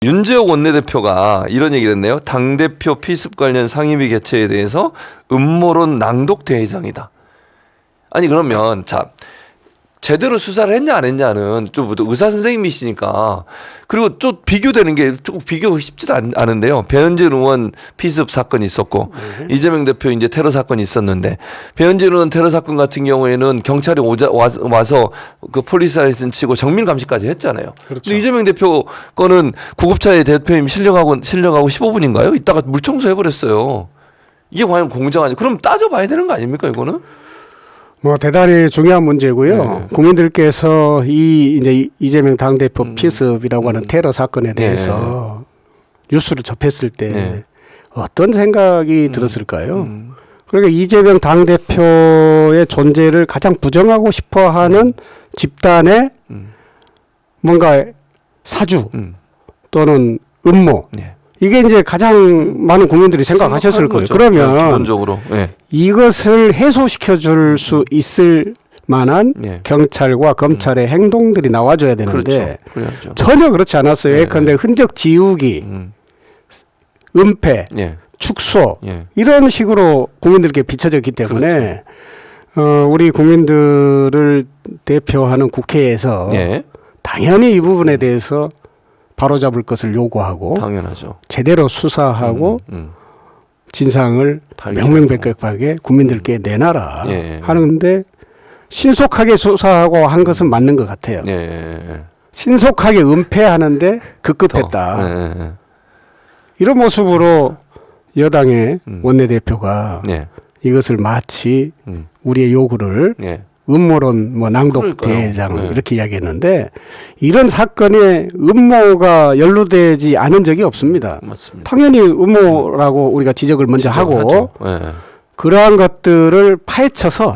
윤재욱 원내대표가 이런 얘기를 했네요. 당대표 피습 관련 상임위 개최에 대해서 음모론 낭독 대회장이다. 아니 그러면 자 제대로 수사를 했냐 안 했냐는 좀 의사 선생님이시니까 그리고 좀 비교되는 게 조금 비교가 쉽지도 않은데요. 배현진 의원 피습 사건이 있었고 이재명 대표 이제 테러 사건이 있었는데 배현진 의원 테러 사건 같은 경우에는 경찰이 와서 그 폴리스 라이센스 치고 정밀 감시까지 했잖아요. 그렇죠. 근데 이재명 대표 거는 구급차에 대표님 실려가고 15분인가요? 이따가 물 청소해버렸어요. 이게 과연 공정하냐? 그럼 따져봐야 되는 거 아닙니까 이거는? 뭐 대단히 중요한 문제고요. 국민들께서 이제 이재명 당대표 피습이라고 하는 테러 사건에 대해서 뉴스를 접했을 때 어떤 생각이 들었을까요? 그러니까 이재명 당대표의 존재를 가장 부정하고 싶어하는 집단의 뭔가 사주 또는 음모 이게 이제 가장 많은 국민들이 생각하셨을 거예요. 거죠. 그러면 기본적으로 이것을 해소시켜 줄 수 있을 만한 경찰과 검찰의 행동들이 나와줘야 되는데 그렇죠. 전혀 그렇지 않았어요. 예컨대 흔적 지우기, 은폐, 축소 이런 식으로 국민들께 비춰졌기 때문에 우리 국민들을 대표하는 국회에서 당연히 이 부분에 대해서 바로잡을 것을 요구하고 당연하죠. 제대로 수사하고 진상을 명명백백하게 국민들께 내놔라 하는데 신속하게 수사하고 한 것은 맞는 것 같아요. 신속하게 은폐하는데 급급했다. 이런 모습으로 여당의 원내대표가 이것을 마치 우리의 요구를 음모론 뭐 낭독 대회장 이렇게 이야기했는데 이런 사건에 음모가 연루되지 않은 적이 없습니다. 맞습니다. 당연히 음모라고 우리가 지적을 먼저 하고 그러한 것들을 파헤쳐서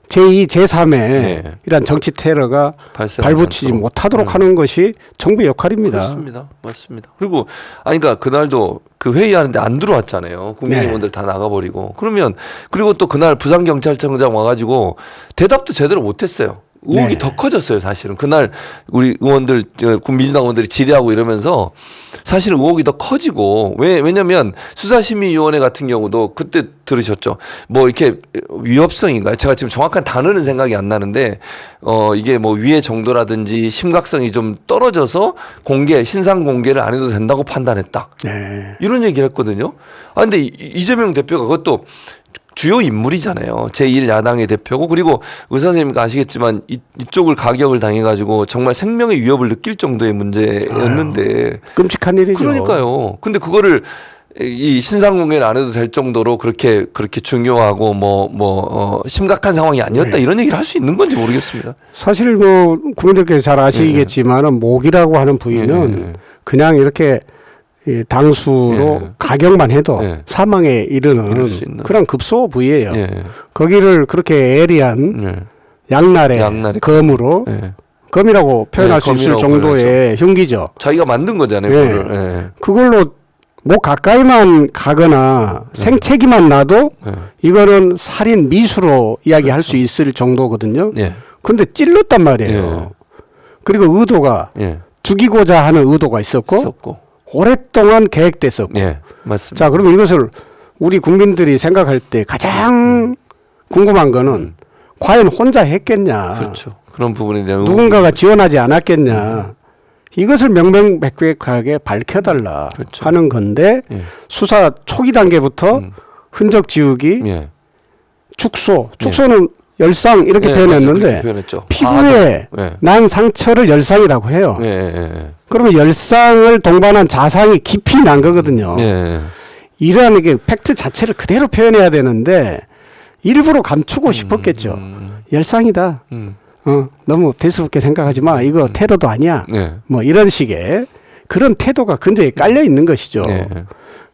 제2, 제3의 이런 정치 테러가 발붙이지 못하도록 하는 것이 정부의 역할입니다. 그렇습니다. 맞습니다. 그리고 아니 그러니까 그날도 그 회의하는데 안 들어왔잖아요. 국민의원들 다 나가버리고. 그러면 그리고 또 그날 부산경찰청장 와가지고 대답도 제대로 못했어요. 의혹이 더 커졌어요, 사실은. 그날 우리 의원들, 민주당 의원들이 질의하고 이러면서 사실은 의혹이 더 커지고 왜냐면 수사심의위원회 같은 경우도 그때 들으셨죠. 뭐 이렇게 위협성인가요? 제가 지금 정확한 단어는 생각이 안 나는데 이게 뭐 위해 정도라든지 심각성이 좀 떨어져서 신상 공개를 안 해도 된다고 판단했다. 이런 얘기를 했거든요. 아, 근데 이재명 대표가 그것도 주요 인물이잖아요. 제1야당의 대표고 그리고 의사 선생님도 아시겠지만 이쪽을 가격을 당해가지고 정말 생명의 위협을 느낄 정도의 문제였는데 끔찍한 일이죠. 그러니까요. 근데 그거를 이 신상 공개를 안 해도 될 정도로 그렇게 중요하고 심각한 상황이 아니었다 이런 얘기를 할 수 있는 건지 모르겠습니다. 사실 뭐 국민들께서 잘 아시겠지만은 목이라고 하는 부위는 그냥 이렇게 당수로 가격만 해도 사망에 이르는 그런 급소 부위예요. 거기를 그렇게 예리한 양날의 검으로 검이라고 표현할 수 있을 정도의 흉기죠. 자기가 만든 거잖아요. 그걸로 목 가까이만 가거나 생채기만 나도 이거는 살인 미수로 이야기할 수 있을 정도거든요. 그런데 찔렀단 말이에요. 그리고 의도가 죽이고자 하는 의도가 있었고 오랫동안 계획됐었고. 맞습니다. 자, 그러면 이것을 우리 국민들이 생각할 때 가장 궁금한 거는 과연 혼자 했겠냐. 그렇죠. 그런 부분에 대한 누군가가 지원하지 않았겠냐. 이것을 명명백백하게 밝혀달라 하는 건데 수사 초기 단계부터 흔적 지우기, 축소는 열상 이렇게 표현했는데 피부에 난 상처를 열상이라고 해요. 그러면 열상을 동반한 자상이 깊이 난 거거든요. 이러한 게 팩트 자체를 그대로 표현해야 되는데 일부러 감추고 싶었겠죠. 열상이다. 너무 대수롭게 생각하지 마. 이거 테러도 아니야. 뭐 이런 식의 그런 태도가 근저에 깔려 있는 것이죠.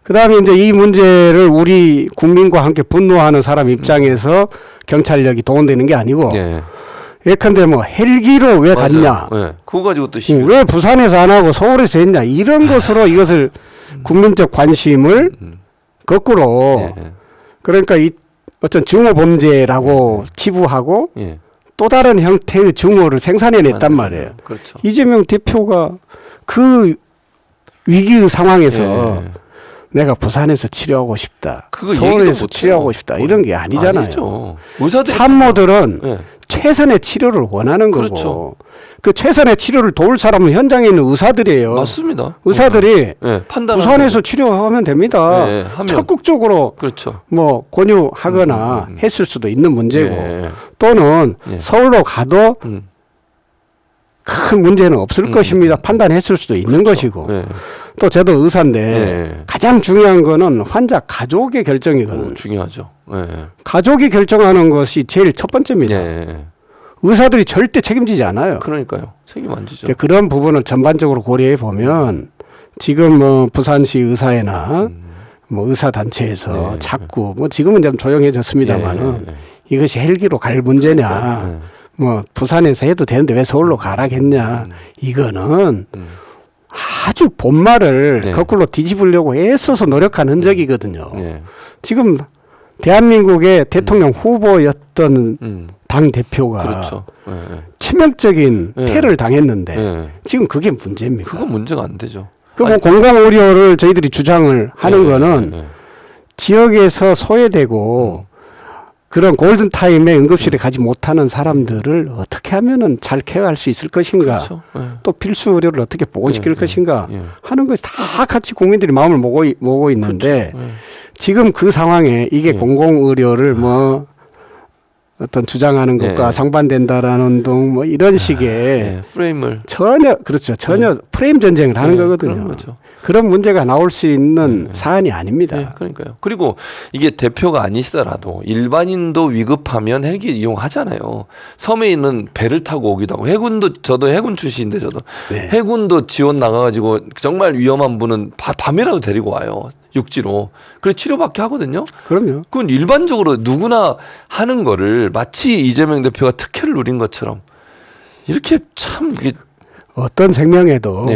그다음에 이제 이 문제를 우리 국민과 함께 분노하는 사람 입장에서 경찰력이 동원되는 게 아니고 예컨대 뭐 헬기로 왜 갔냐. 그거 가지고 또 왜 부산에서 안 하고 서울에서 했냐. 이런 것으로 이것을 국민적 관심을 거꾸로 그러니까 이 어떤 증오 범죄라고 치부하고 또 다른 형태의 증오를 생산해냈단 말이에요. 그렇죠. 이재명 대표가 그 위기의 상황에서 내가 부산에서 치료하고 싶다. 서울에서 치료하고 싶다. 이런 게 아니잖아요. 아니죠. 의사들 참모들은 최선의 치료를 원하는 거고 그렇죠. 그 최선의 치료를 도울 사람은 현장에 있는 의사들이에요. 맞습니다. 의사들이 판단해서 치료하면 됩니다. 적극적으로 그렇죠. 뭐 권유하거나 했을 수도 있는 문제고 또는 서울로 가도 큰 문제는 없을 것입니다. 판단했을 수도 있는 것이고 또 저도 의사인데 가장 중요한 거는 환자 가족의 결정이거든요. 중요하죠. 가족이 결정하는 것이 제일 첫 번째입니다. 의사들이 절대 책임지지 않아요. 그러니까요. 책임 안 지죠. 그런 부분을 전반적으로 고려해 보면 지금 뭐 부산시 의사회나 뭐 의사 단체에서 자꾸 뭐 지금은 좀 조용해졌습니다만은 이것이 헬기로 갈 문제냐, 뭐 부산에서 해도 되는데 왜 서울로 가라겠냐, 이거는 아주 본말을 거꾸로 뒤집으려고 애써서 노력한 흔적이거든요. 지금 대한민국의 대통령 후보였던 당 대표가 그렇죠. 치명적인 테러를 당했는데 지금 그게 문제입니까? 그건 문제가 안 되죠. 그 뭐 공감 의료를 저희들이 주장을 하는 거는 지역에서 소외되고 그런 골든 타임에 응급실에 가지 못하는 사람들을 어떻게 하면은 잘 케어할 수 있을 것인가, 그렇죠. 또 필수 의료를 어떻게 보건시킬 것인가 하는 것이 다 같이 국민들이 마음을 모으고 있는데 지금 그 상황에 이게 공공의료를 뭐 어떤 주장하는 것과 상반된다라는 등 뭐 이런 식의 프레임을 전혀 프레임 전쟁을 하는 거거든요. 그런 문제가 나올 수 있는 사안이 아닙니다. 그러니까요. 그리고 이게 대표가 아니시더라도 일반인도 위급하면 헬기 이용하잖아요. 섬에 있는 배를 타고 오기도 하고 저도 해군 출신인데 해군도 지원 나가가지고 정말 위험한 분은 밤이라도 데리고 와요. 육지로. 그래 치료받게 하거든요. 그럼요. 그건 일반적으로 누구나 하는 거를 마치 이재명 대표가 특혜를 누린 것처럼 이렇게 참 이게 어떤 생명에도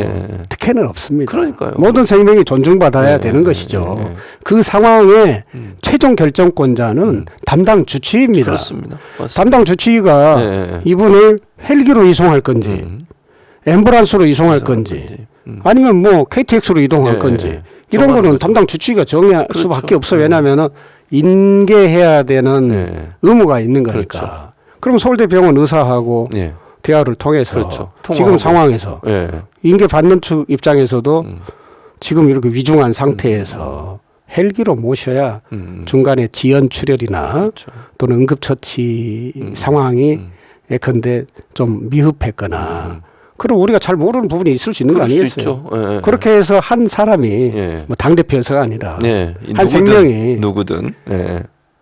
특혜는 없습니다. 그러니까요. 모든 생명이 존중받아야 되는 것이죠. 그 상황의 최종 결정권자는 담당 주치의입니다. 그렇습니다. 맞습니다. 담당 주치의가 이분을 헬기로 이송할 건지 앰뷸런스로 이송할 건지 아니면 뭐 KTX로 이동할 건지 이런 거는 담당 주치의가 정할 수밖에 없어요. 왜냐하면 인계해야 되는 의무가 있는 거니까. 그럼 서울대병원 의사하고 대화를 통해서 지금 상황에서 인계받는 측 입장에서도 지금 이렇게 위중한 상태에서 헬기로 모셔야 중간에 지연 출혈이나 또는 응급처치 상황이 예컨대 좀 미흡했거나 그럼 우리가 잘 모르는 부분이 있을 수 있는 거 아니겠어요? 그렇게 해서 한 사람이 뭐 당대표여서가 아니라 한 생명이 누구든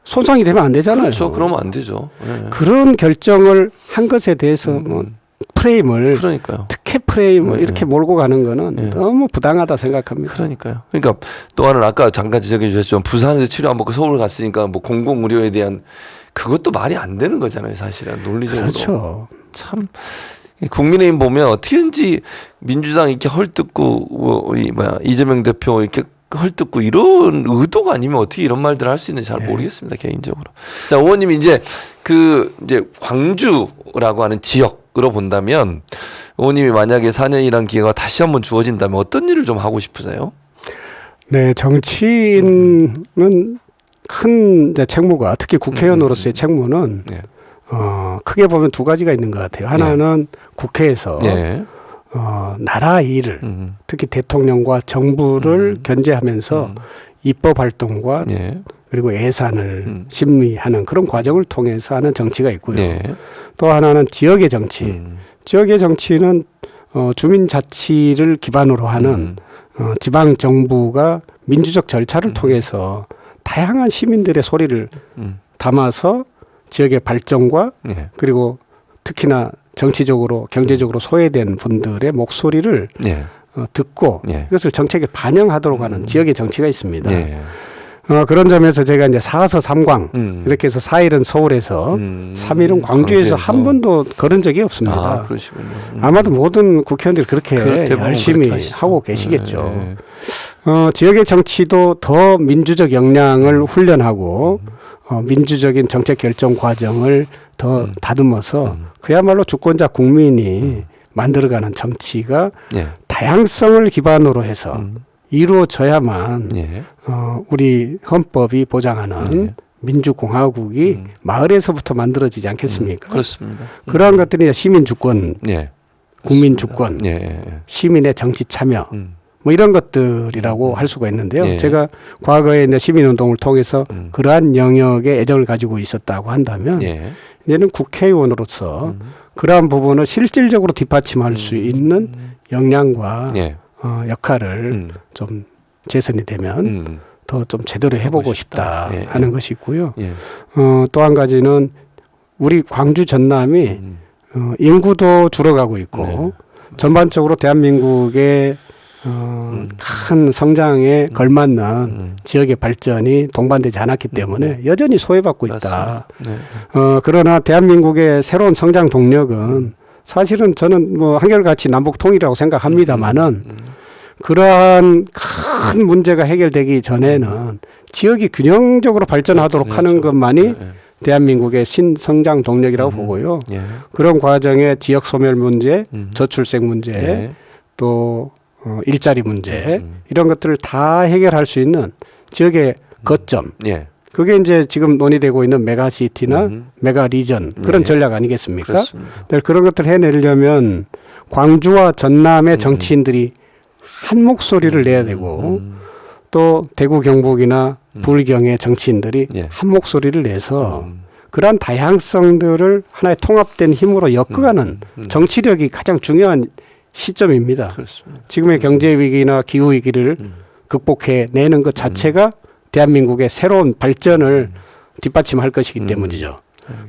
손상이 되면 안 되잖아요. 그렇죠. 그러면 안 되죠. 그런 결정을 한 것에 대해서 뭐 프레임을 특혜 프레임을 이렇게 몰고 가는 거는 너무 부당하다 생각합니다. 그러니까요. 그러니까 또 하나는 아까 잠깐 지적해 주셨지만 부산에서 치료 안 받고 서울 갔으니까 뭐 공공의료에 대한 그것도 말이 안 되는 거잖아요. 사실은 논리적으로. 그렇죠. 참 국민의힘 보면 어떻게든지 민주당 이렇게 헐뜯고 이재명 대표 이렇게 헐뜯고 이런 의도가 아니면 어떻게 이런 말들을 할 수 있는지 잘 모르겠습니다. 개인적으로. 자, 의원님 이제 광주라고 하는 지역으로 본다면 의원님이 만약에 4년이란 기회가 다시 한번 주어진다면 어떤 일을 좀 하고 싶으세요? 네, 정치인은 큰 책무가 특히 국회의원으로서의 책무는 크게 보면 두 가지가 있는 것 같아요. 하나는 국회에서 나라 일을 특히 대통령과 정부를 견제하면서 입법 활동과 그리고 예산을 심의하는 그런 과정을 통해서 하는 정치가 있고요. 또 하나는 지역의 정치. 지역의 정치는 주민자치를 기반으로 하는 지방정부가 민주적 절차를 통해서 다양한 시민들의 소리를 담아서 지역의 발전과 그리고 특히나 정치적으로 경제적으로 소외된 분들의 목소리를 듣고 이것을 정책에 반영하도록 하는 지역의 정치가 있습니다. 그런 점에서 제가 이제 4서 3광 이렇게 해서 4일은 서울에서 3일은 광주에서 한 번도 걸은 적이 없습니다. 그러시군요. 아마도 모든 국회의원들이 그렇게 열심히 하고 계시겠죠. 지역의 정치도 더 민주적 역량을 훈련하고 민주적인 정책 결정 과정을 더 다듬어서 그야말로 주권자 국민이 만들어가는 정치가 다양성을 기반으로 해서 이루어져야만 예. 우리 헌법이 보장하는 예. 민주공화국이 마을에서부터 만들어지지 않겠습니까? 그렇습니다. 그러한 것들이 시민주권, 예. 국민주권, 예. 시민의 정치 참여 뭐 이런 것들이라고 할 수가 있는데요. 예. 제가 과거에 이제 시민운동을 통해서 그러한 영역에 애정을 가지고 있었다고 한다면 예. 이제는 국회의원으로서 그러한 부분을 실질적으로 뒷받침할 수 있는 역량과 예. 역할을 좀 재선이 되면 더 좀 제대로 해보고 싶다 예. 하는 것이 있고요. 예. 또 한 가지는 우리 광주 전남이 인구도 줄어가고 있고 네. 전반적으로 대한민국의 큰 성장에 걸맞는 지역의 발전이 동반되지 않았기 때문에 여전히 소외받고 있다. 네. 그러나 대한민국의 새로운 성장 동력은 사실은 저는 뭐 한결같이 남북 통일이라고 생각합니다만은 그러한 큰 문제가 해결되기 전에는 지역이 균형적으로 발전하도록 하는 것만이 대한민국의 신성장 동력이라고 보고요. 예. 그런 과정에 지역 소멸 문제, 저출생 문제, 예. 또 일자리 문제 이런 것들을 다 해결할 수 있는 지역의 거점. 예. 그게 이제 지금 논의되고 있는 메가시티나 메가리전 그런 예. 전략 아니겠습니까? 그렇습니다. 네, 그런 것들을 해내려면 광주와 전남의 정치인들이 한 목소리를 내야 되고 또 대구 경북이나 불경의 정치인들이 예. 한 목소리를 내서 그러한 다양성들을 하나의 통합된 힘으로 엮어가는 정치력이 가장 중요한 시점입니다. 그렇습니다. 지금의 경제 위기나 기후 위기를 극복해 내는 것 자체가 대한민국의 새로운 발전을 뒷받침할 것이기 때문이죠.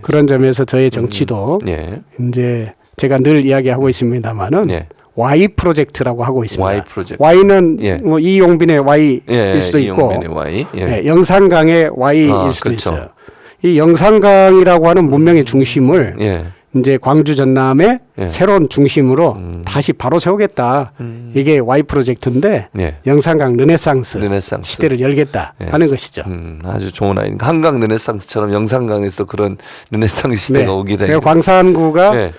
그런 점에서 저의 정치도 예. 이제 제가 늘 이야기하고 있습니다만은 예. Y 프로젝트라고 하고 있습니다. Y 프로젝트. Y는 예. 뭐 이용빈의 Y일 예. 수도 있고 이용빈의 Y. 예. 예, 영산강의 Y일 수도 그렇죠. 있어요. 이 영산강이라고 하는 문명의 중심을 예. 이제 광주 전남의 예. 새로운 중심으로 다시 바로 세우겠다. 이게 Y 프로젝트인데 예. 영산강 르네상스 르네상스. 시대를 열겠다 예. 하는 것이죠. 아주 좋은 아이니까 한강 르네상스처럼 영산강에서 그런 르네상스 시대가 오게 되는. 그래서 광산구가 예.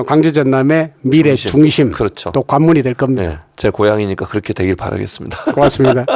광주 전남의 미래 중심, 그렇죠. 또 관문이 될 겁니다. 예. 제 고향이니까 그렇게 되길 바라겠습니다. 고맙습니다.